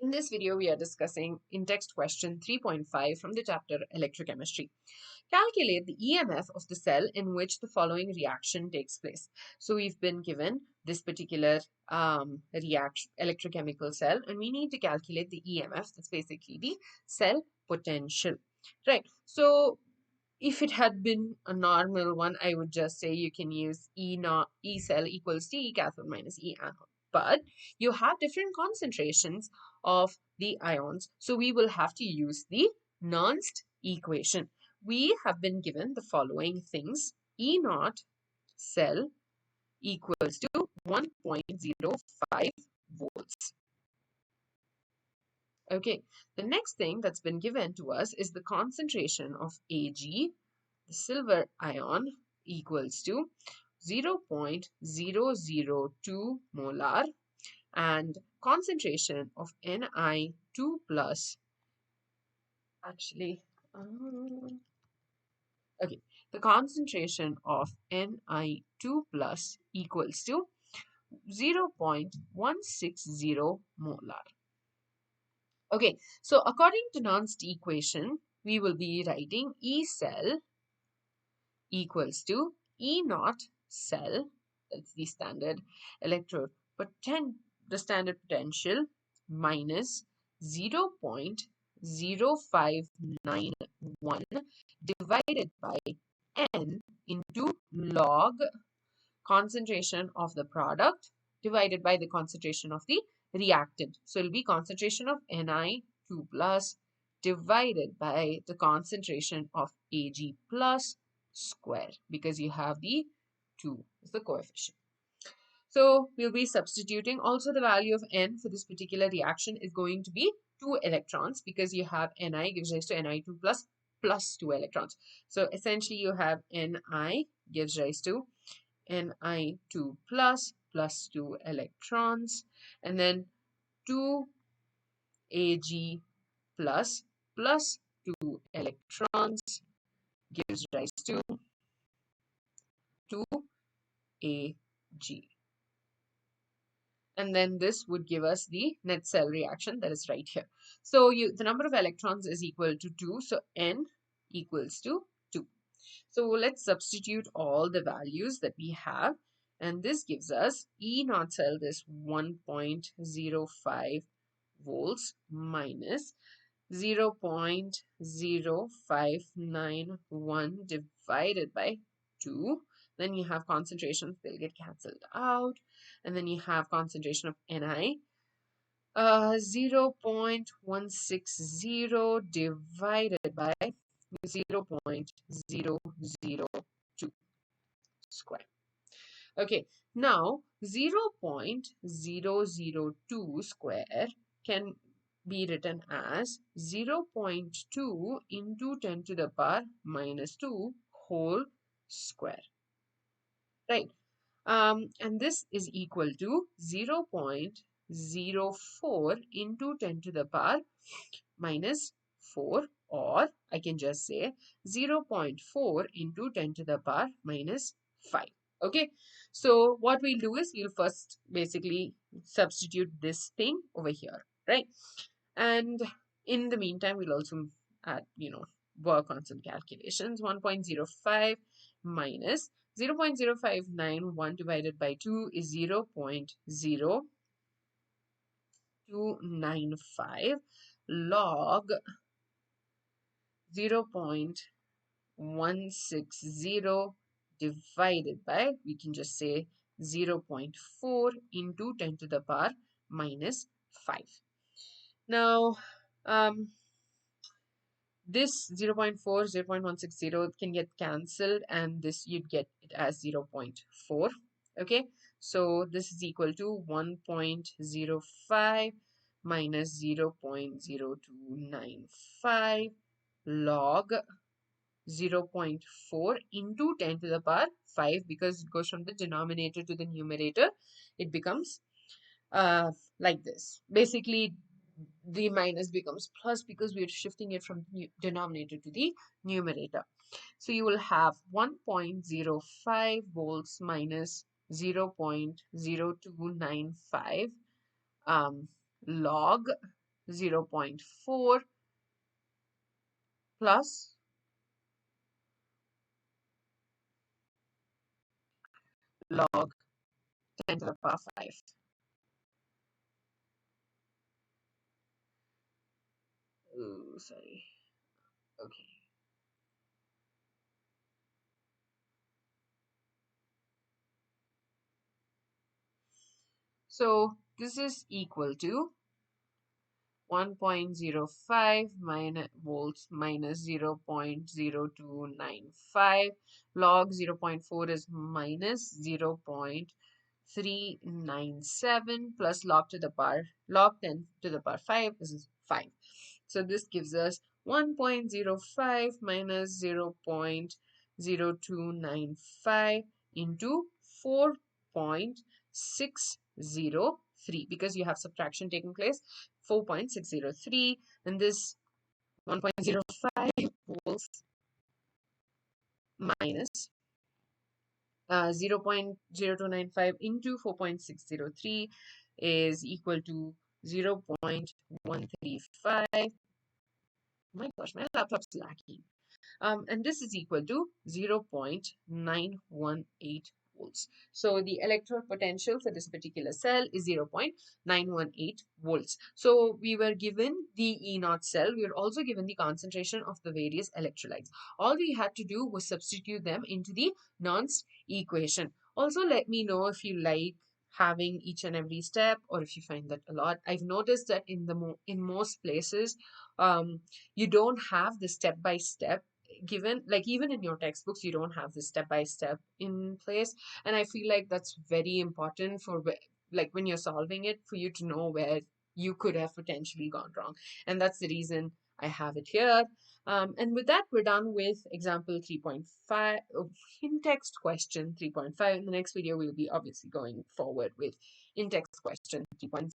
In this video, we are discussing Intext question 3.5 from the chapter Electrochemistry. Calculate the EMF of the cell in which the following reaction takes place. So we've been given this particular reaction, electrochemical cell, and we need to calculate the EMF. That's basically the cell potential, right? So if it had been a normal one, I would just say you can use E cell equals to E cathode minus E anode. But you have different concentrations of the ions. So we will have to use the Nernst equation. We have been given the following things. E naught cell equals to 1.05 volts. Okay, the next thing that's been given to us is the concentration of Ag, the silver ion, equals to 0.002 molar, and concentration of Ni2 plus, the concentration of Ni2 plus equals to 0.160 molar. Okay, so according to Nernst equation, we will be writing E cell equals to E naught cell, that's the standard standard potential, minus 0.0591 divided by N into log concentration of the product divided by the concentration of the reactant. So it will be concentration of Ni2 plus divided by the concentration of Ag plus square, because you have the 2 is the coefficient. So we'll be substituting. Also, the value of N for this particular reaction is going to be 2 electrons, because you have Ni gives rise to Ni2 plus 2 electrons. So essentially you have Ni gives rise to Ni2 plus 2 electrons, and then 2 Ag plus 2 electrons gives rise to 2 Ag. And then this would give us the net cell reaction that is right here. So the number of electrons is equal to 2, so N equals to 2. So let's substitute all the values that we have, and this gives us E naught cell is 1.05 volts minus 0.0591 divided by 2. Then you have concentrations, they'll get cancelled out, and then you have concentration of Ni 0.160 divided by 0.002 square. Okay, now 0.002 square can be written as 0.2 into 10 to the power minus 2 whole square, right? And this is equal to 0.04 into 10 to the power minus 4, or I can just say 0.4 into 10 to the power minus 5. Okay, so what we'll do is we'll first basically substitute this thing over here, right? And in the meantime, we'll also add, work on some calculations. 1.05 minus 0.0591 divided by 2 is 0.0295 log 0.160 divided by, we can just say 0.4 into 10 to the power minus 5. Now, this 0.4, 0.160 can get cancelled, and this you'd get it as 0.4. Okay, so this is equal to 1.05 minus 0.0295 log 0.4 into 10 to the power 5, because it goes from the denominator to the numerator. It becomes like this. Basically, the minus becomes plus because we are shifting it from the denominator to the numerator. So you will have 1.05 volts minus 0.0295 log 0.4 plus log 10 to the power 5. Ooh, sorry. Okay. So this is equal to 1.05 volts minus 0.0295. Log 0.4 is minus 0.397 plus log 10 to the power 5 is 5. So this gives us 1.05 minus 0.0295 into 4.603, because you have subtraction taking place. 4.603, and this 1.05 volts minus 0.0295 into 4.603 is equal to 0.135. My gosh, my laptop's lacking. And this is equal to 0.918 volts. So the electrode potential for this particular cell is 0.918 volts. So we were given the E naught cell. We were also given the concentration of the various electrolytes. All we had to do was substitute them into the Nernst equation. Also, let me know if you like having each and every step, or if you find that a lot. I've noticed that in most places, you don't have the step by step given, like even in your textbooks you don't have the step by step in place, and I feel like that's very important for like when you're solving it, for you to know where you could have potentially gone wrong, and that's the reason I have it here. And with that, we're done with example 3.5, in-text question 3.5. In the next video we'll be obviously going forward with in-text question 3.6.